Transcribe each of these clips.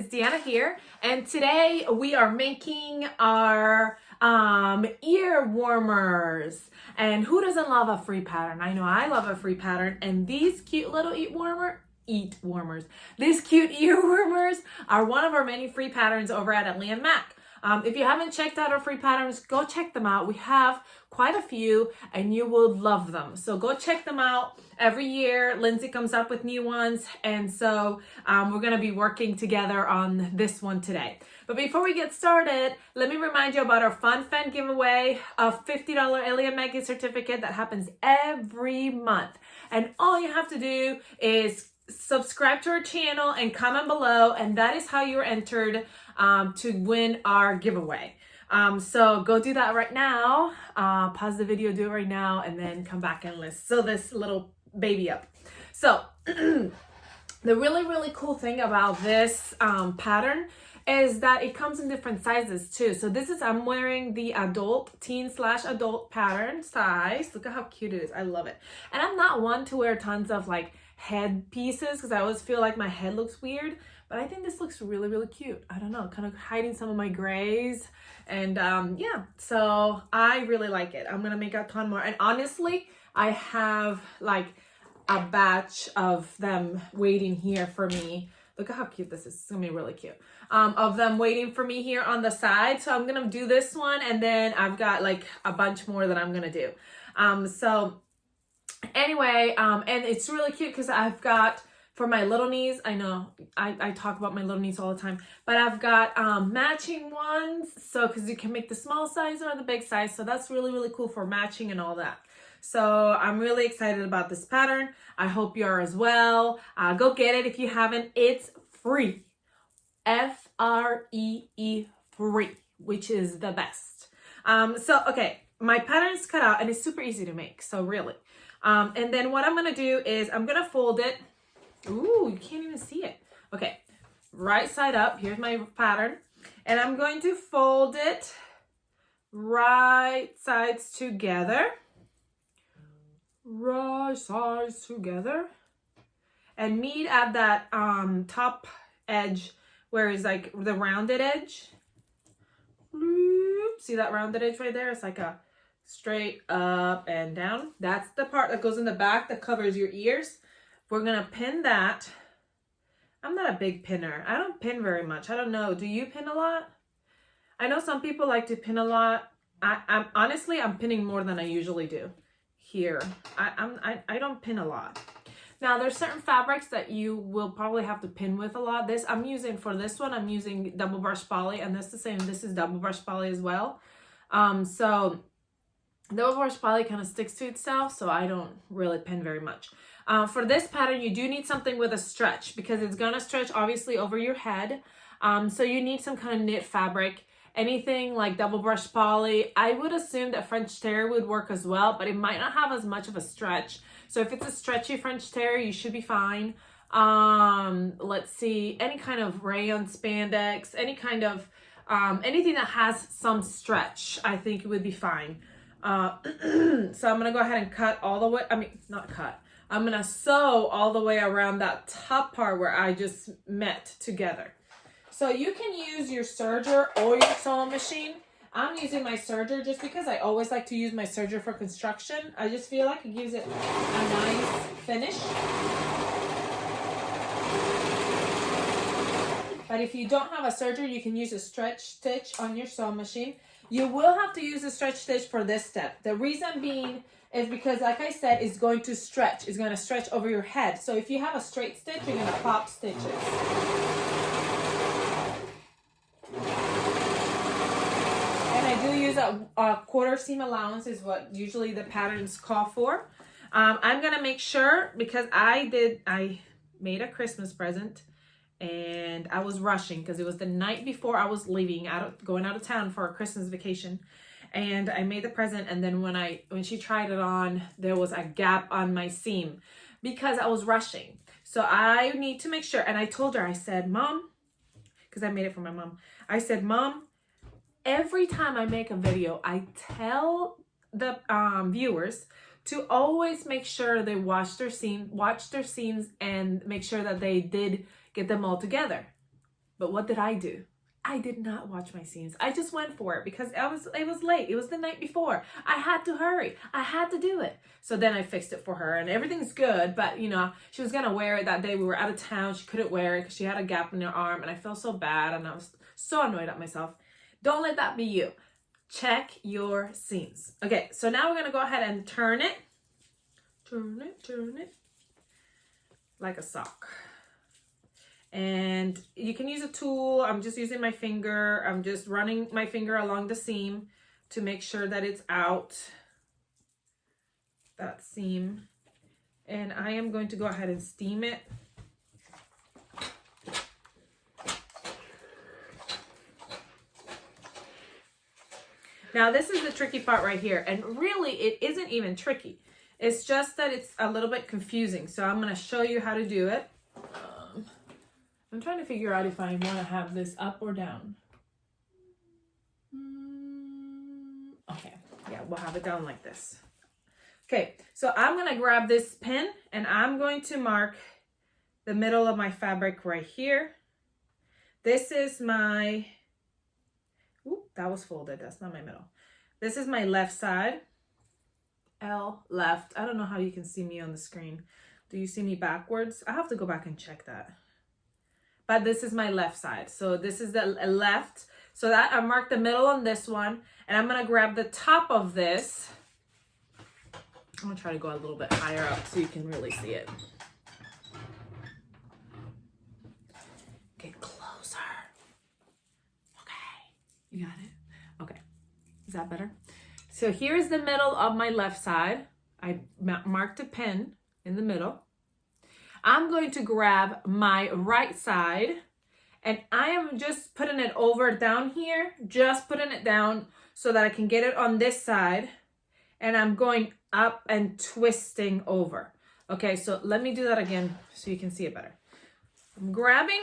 it's Deanna here, and today we are making our ear warmers. And who doesn't love a free pattern? I know I love a free pattern, and these cute little eat warmers. These cute ear warmers are one of our many free patterns over at Ellie and Mac. If you haven't checked out our free patterns, go check them out. We have quite a few and you will love them. So go check them out. Every year, Lindsay comes up with new ones. And so we're going to be working together on this one today. But before we get started, let me remind you about our Fun Fan giveaway of $50 Ellie and Mac gift certificate that happens every month. And all you have to do is subscribe to our channel and comment below, and that is how you're entered to win our giveaway. So go do that right now. Pause the video, do it right now, and then come back and let's sew this little baby up. So the really cool thing about this pattern is that it comes in different sizes too. So this is, I'm wearing the teen/adult pattern size. Look at how cute it is. I love it. And I'm not one to wear tons of like head pieces because I always feel like my head looks weird, but I think this looks really cute. I don't know, kind of hiding some of my grays. And yeah, so I really like it. I'm gonna make a ton more, and honestly I have like a batch of them waiting here for me. Look at how cute this is. It's gonna be really cute. Of them waiting for me here on the side. So I'm gonna do this one, and then I've got like a bunch more that I'm gonna do. So anyway, and it's really cute because I've got, for my little niece, I know I talk about my little niece all the time, but I've got matching ones. So because you can make the small size or the big size. So that's really cool for matching and all that. So I'm really excited about this pattern. I hope you are as well. Go get it if you haven't. It's free. Free, free, which is the best. So, okay, my pattern's cut out and it's super easy to make. So really. And then what I'm going to do is I'm going to fold it. Ooh, you can't even see it. Okay, right side up. Here's my pattern. And I'm going to fold it right sides together. Right sides together. And meet at that top edge where it's like the rounded edge. See that rounded edge right there? It's like a straight up and down. That's the part that goes in the back that covers your ears. We're gonna pin that. I'm not a big pinner. I don't pin very much. I don't know. Do you pin a lot? I know some people like to pin a lot. I'm honestly, I'm pinning more than I usually do here. I don't pin a lot. Now there's certain fabrics that you will probably have to pin with a lot. This I'm using for this one. I'm using double brush poly, and that's the same. This is double brush poly as well. So double brush poly kind of sticks to itself, so I don't really pin very much. For this pattern, you do need something with a stretch because it's gonna stretch obviously over your head. So you need some kind of knit fabric. Anything like double brush poly. I would assume that French terry would work as well, but it might not have as much of a stretch. So if it's a stretchy French terry, you should be fine. Let's see, any kind of rayon spandex, any kind of anything that has some stretch, I think it would be fine. So I'm gonna go ahead and cut all the way, not cut. I'm gonna sew all the way around that top part where I just met together. So you can use your serger or your sewing machine. I'm using my serger just because I always like to use my serger for construction. I just feel like it gives it a nice finish. But if you don't have a serger, you can use a stretch stitch on your sewing machine. You will have to use a stretch stitch for this step. The reason being is because, like I said, it's going to stretch. It's going to stretch over your head. So if you have a straight stitch, you're going to pop stitches. And I do use a quarter seam allowance is what usually the patterns call for. I'm going to make sure, because I made a Christmas present. And I was rushing because it was the night before I was leaving going out of town for a Christmas vacation, and I made the present. And then when she tried it on, there was a gap on my seam because I was rushing. So I need to make sure. And I told her, I said, Mom, because I made it for my mom. I said, Mom, every time I make a video, I tell the viewers to always make sure they watch their seams and make sure that they did get them all together. But what did I do? I did not watch my seams. I just went for it because it was late. It was the night before. I had to hurry. I had to do it. So then I fixed it for her and everything's good. But you know, she was going to wear it that day. We were out of town. She couldn't wear it because she had a gap in her arm and I felt so bad and I was so annoyed at myself. Don't let that be you. Check your seams. Okay, so now we're going to go ahead and turn it. Turn it like a sock. And you can use a tool. I'm just using my finger. I'm just running my finger along the seam to make sure that it's out, that seam. And I am going to go ahead and steam it. Now this is the tricky part right here. And really it isn't even tricky. It's just that it's a little bit confusing. So I'm going to show you how to do it. I'm trying to figure out if I want to have this up or down. Okay, yeah, we'll have it down like this. Okay, so I'm going to grab this pin and I'm going to mark the middle of my fabric right here. This is my, that was folded, that's not my middle. This is my left side. L, left. I don't know how you can see me on the screen. Do you see me backwards? I have to go back and check that. But this is my left side. So this is the left. So that I marked the middle on this one. And I'm going to grab the top of this. I'm going to try to go a little bit higher up so you can really see it. Get closer. Okay. You got it? Okay. Is that better? So here's the middle of my left side. I marked a pin in the middle. I'm going to grab my right side and I am just putting it over down here, just putting it down so that I can get it on this side. And I'm going up and twisting over. Okay, so let me do that again so you can see it better. I'm grabbing,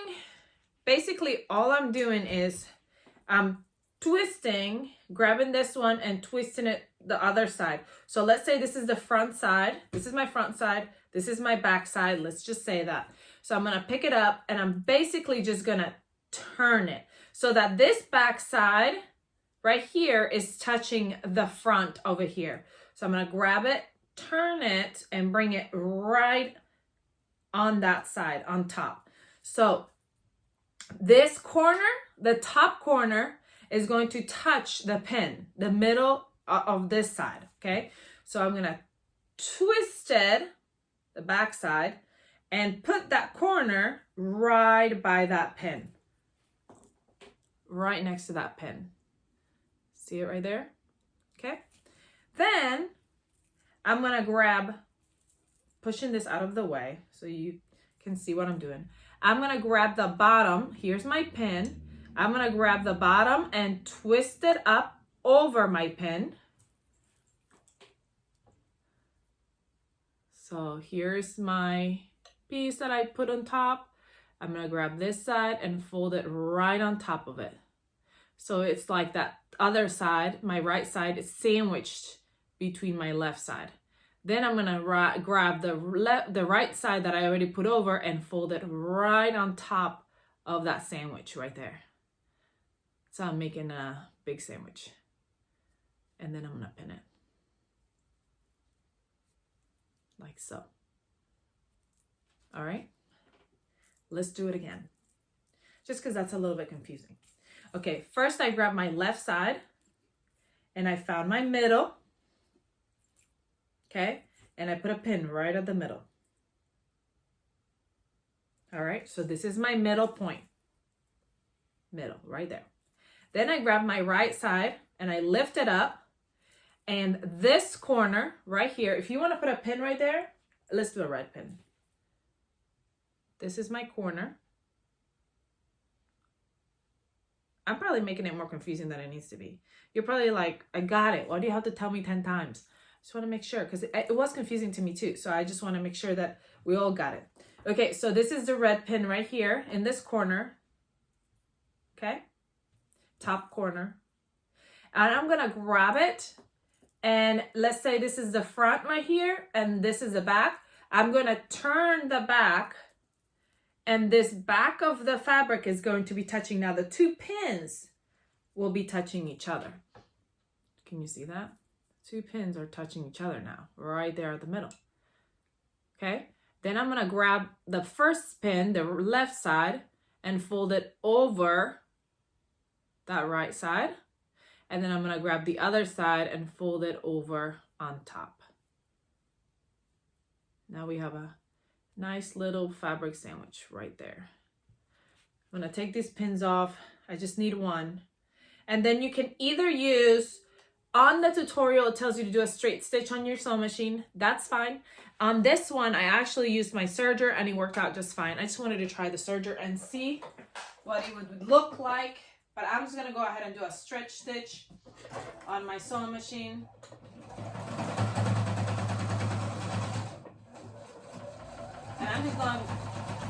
basically all I'm doing is I'm twisting, grabbing this one and twisting it the other side. So let's say this is the front side. This is my front side. This is my back side. Let's just say that. So I'm going to pick it up and I'm basically just going to turn it so that this back side right here is touching the front over here. So I'm going to grab it, turn it, and bring it right on that side, on top. So this corner, the top corner, is going to touch the pin, the middle of this side, okay? So I'm going to twist it, the back side, and put that corner right by that pin. Right next to that pin. See it right there? Okay. Then I'm going to grab, pushing this out of the way so you can see what I'm doing. I'm going to grab the bottom. Here's my pin. I'm going to grab the bottom and twist it up over my pin. So here's my piece that I put on top. I'm going to grab this side and fold it right on top of it. So it's like that other side, my right side, is sandwiched between my left side. Then I'm going to grab the right side that I already put over and fold it right on top of that sandwich right there. So I'm making a big sandwich. And then I'm going to pin it. Like so. All right. Let's do it again. Just because that's a little bit confusing. Okay, first I grab my left side and I found my middle. Okay, and I put a pin right at the middle. All right, so this is my middle point. Middle, right there. Then I grab my right side and I lift it up. And this corner right here, if you want to put a pin right there, let's do a red pin. This is my corner. I'm probably making it more confusing than it needs to be. You're probably like, I got it. Why do you have to tell me 10 times? I just want to make sure because it was confusing to me too. So I just want to make sure that we all got it. Okay, so this is the red pin right here in this corner. Okay, top corner. And I'm going to grab it. And let's say this is the front right here and this is the back. I'm going to turn the back And this back of the fabric is going to be touching. Now the two pins will be touching each other. Can you see that? Two pins are touching each other now, right there at the middle. Okay, then I'm gonna grab the first pin, the left side, and fold it over that right side. And then I'm gonna grab the other side and fold it over on top. Now we have a nice little fabric sandwich right there. I'm gonna take these pins off. I just need one. And then you can either use, on the tutorial, it tells you to do a straight stitch on your sewing machine. That's fine. On this one, I actually used my serger and it worked out just fine. I just wanted to try the serger and see what it would look like. But I'm just gonna go ahead and do a stretch stitch on my sewing machine. And I'm just going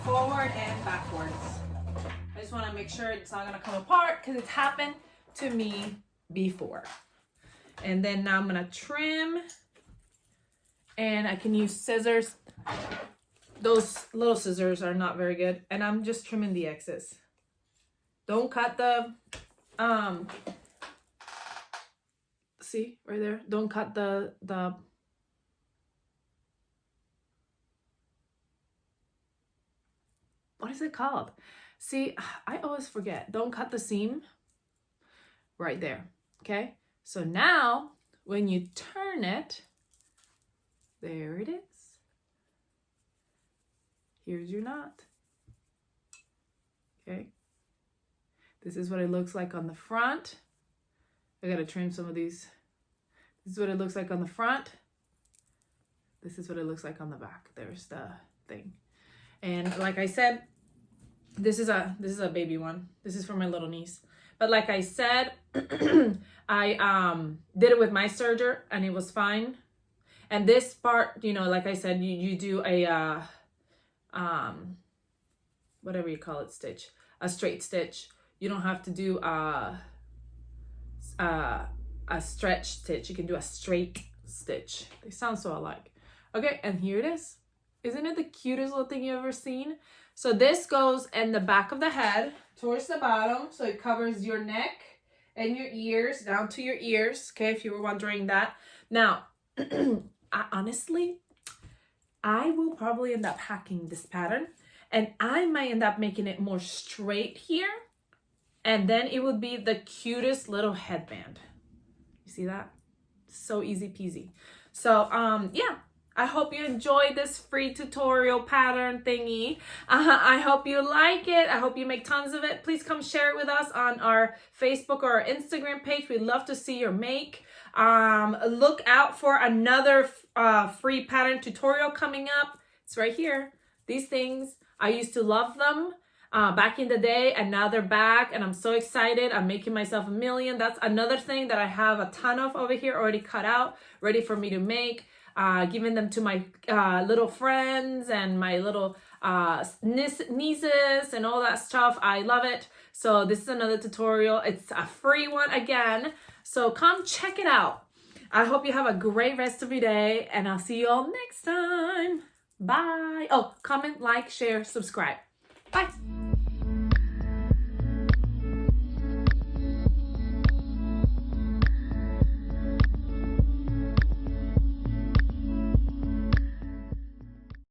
forward and backwards. I just wanna make sure it's not gonna come apart because it's happened to me before. And then now I'm gonna trim, and I can use scissors. Those little scissors are not very good. And I'm just trimming the excess. Don't cut the, see right there? Don't cut the, what is it called? See, I always forget. Don't cut the seam right there, okay? So now, when you turn it, there it is. Here's your knot, okay? This is what it looks like on the front. I gotta trim some of these. This is what it looks like on the front. This is what it looks like on the back. There's the thing. And like I said, this is a baby one. This is for my little niece. But like I said, I did it with my serger and it was fine. And this part, you know, like I said, you do a whatever you call it, stitch, a straight stitch. You don't have to do a stretch stitch. You can do a straight stitch. They sound so alike. Okay, and here it is. Isn't it the cutest little thing you've ever seen? So this goes in the back of the head towards the bottom. So it covers your neck and your ears, down to your ears. Okay, if you were wondering that. Now, honestly, I will probably end up hacking this pattern. And I might end up making it more straight here. And then it would be the cutest little headband. You see that? So easy peasy. So, yeah. I hope you enjoyed this free tutorial pattern thingy. I hope you like it. I hope you make tons of it. Please come share it with us on our Facebook or our Instagram page. We'd love to see your make. Look out for another free pattern tutorial coming up. It's right here. These things, I used to love them back in the day, and now they're back, and I'm so excited. I'm making myself a million. That's another thing that I have a ton of over here already cut out, ready for me to make. Giving them to my little friends and my little nieces and all that stuff. I love it. So this is another tutorial. It's a free one again. So come check it out. I hope you have a great rest of your day, and I'll see you all next time. Bye. Oh, comment, like, share, subscribe. Bye.